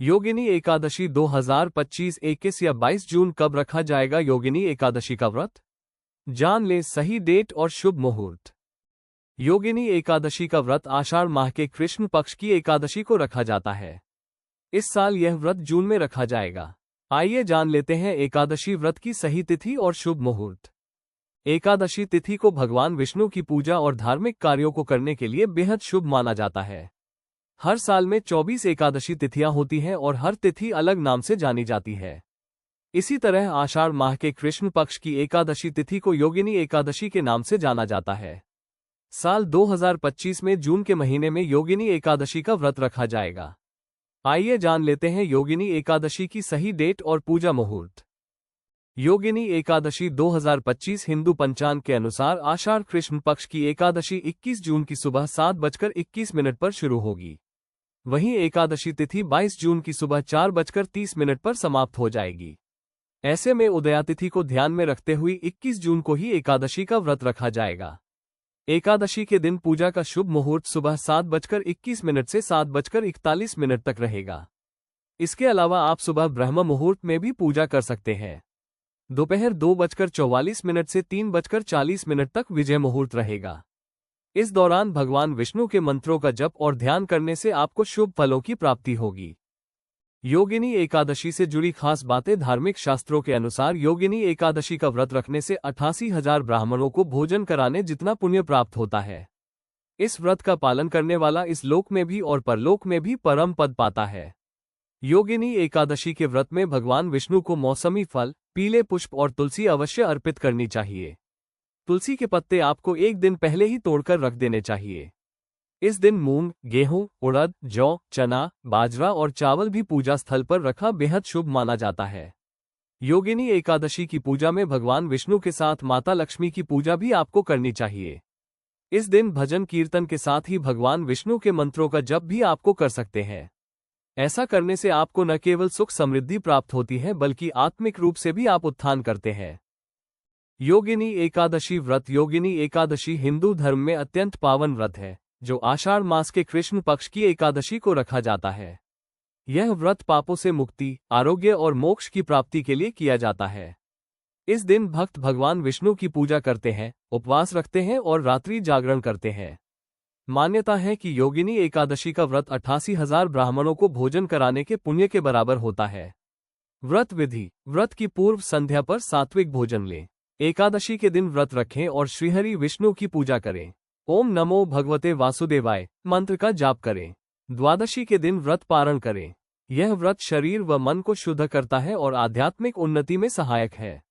योगिनी एकादशी 2025 21 या 22 जून कब रखा जाएगा योगिनी एकादशी का व्रत? जान ले सही डेट और शुभ मुहूर्त। योगिनी एकादशी का व्रत आषाढ़ माह के कृष्ण पक्ष की एकादशी को रखा जाता है। इस साल यह व्रत जून में रखा जाएगा। आइए जान लेते हैं एकादशी व्रत की सही तिथि और शुभ मुहूर्त। एकादशी तिथि को भगवान विष्णु की पूजा और धार्मिक कार्यों को करने के लिए बेहद शुभ माना जाता है। हर साल में 24 एकादशी तिथियां होती हैं और हर तिथि अलग नाम से जानी जाती है। इसी तरह आषाढ़ माह के कृष्ण पक्ष की एकादशी तिथि को योगिनी एकादशी के नाम से जाना जाता है। साल 2025 में जून के महीने में योगिनी एकादशी का व्रत रखा जाएगा। आइए जान लेते हैं योगिनी एकादशी की सही डेट और पूजा मुहूर्त। योगिनी एकादशी 2025 हिंदू पंचांग के अनुसार आषाढ़ कृष्ण पक्ष की एकादशी 21 जून की सुबह 7:21 पर शुरू होगी। वहीं एकादशी तिथि 22 जून की सुबह 4:30 पर समाप्त हो जाएगी। ऐसे में उदयातिथि को ध्यान में रखते हुए 21 जून को ही एकादशी का व्रत रखा जाएगा। एकादशी के दिन पूजा का शुभ मुहूर्त सुबह 7:21 से 7:41 तक रहेगा। इसके अलावा आप सुबह ब्रह्म मुहूर्त में भी पूजा कर सकते हैं। दोपहर 2:44 से 3:40 तक विजय मुहूर्त रहेगा। इस दौरान भगवान विष्णु के मंत्रों का जप और ध्यान करने से आपको शुभ फलों की प्राप्ति होगी। योगिनी एकादशी से जुड़ी खास बातें। धार्मिक शास्त्रों के अनुसार योगिनी एकादशी का व्रत रखने से 88,000 ब्राह्मणों को भोजन कराने जितना पुण्य प्राप्त होता है। इस व्रत का पालन करने वाला इस लोक में भी और परलोक में भी परम पद पाता है। योगिनी एकादशी के व्रत में भगवान विष्णु को मौसमी फल, पीले पुष्प और तुलसी अवश्य अर्पित करनी चाहिए। तुलसी के पत्ते आपको एक दिन पहले ही तोड़कर रख देने चाहिए। इस दिन मूंग, गेहूं, उड़द, जौ, चना, बाजरा और चावल भी पूजा स्थल पर रखा बेहद शुभ माना जाता है। योगिनी एकादशी की पूजा में भगवान विष्णु के साथ माता लक्ष्मी की पूजा भी आपको करनी चाहिए। इस दिन भजन कीर्तन के साथ ही भगवान विष्णु के मंत्रों का जप भी आपको कर सकते हैं। ऐसा करने से आपको न केवल सुख समृद्धि प्राप्त होती है बल्कि आत्मिक रूप से भी आप उत्थान करते हैं। योगिनी एकादशी व्रत। योगिनी एकादशी हिंदू धर्म में अत्यंत पावन व्रत है, जो आषाढ़ मास के कृष्ण पक्ष की एकादशी को रखा जाता है। यह व्रत पापों से मुक्ति, आरोग्य और मोक्ष की प्राप्ति के लिए किया जाता है। इस दिन भक्त भगवान विष्णु की पूजा करते हैं, उपवास रखते हैं और रात्रि जागरण करते हैं। मान्यता है कि योगिनी एकादशी का व्रत 88,000 ब्राह्मणों को भोजन कराने के पुण्य के बराबर होता है। व्रत विधि। व्रत की पूर्व संध्या पर सात्विक भोजन लें। एकादशी के दिन व्रत रखें और श्रीहरि विष्णु की पूजा करें। ओम नमो भगवते वासुदेवाय मंत्र का जाप करें। द्वादशी के दिन व्रत पारण करें। यह व्रत शरीर व मन को शुद्ध करता है और आध्यात्मिक उन्नति में सहायक है।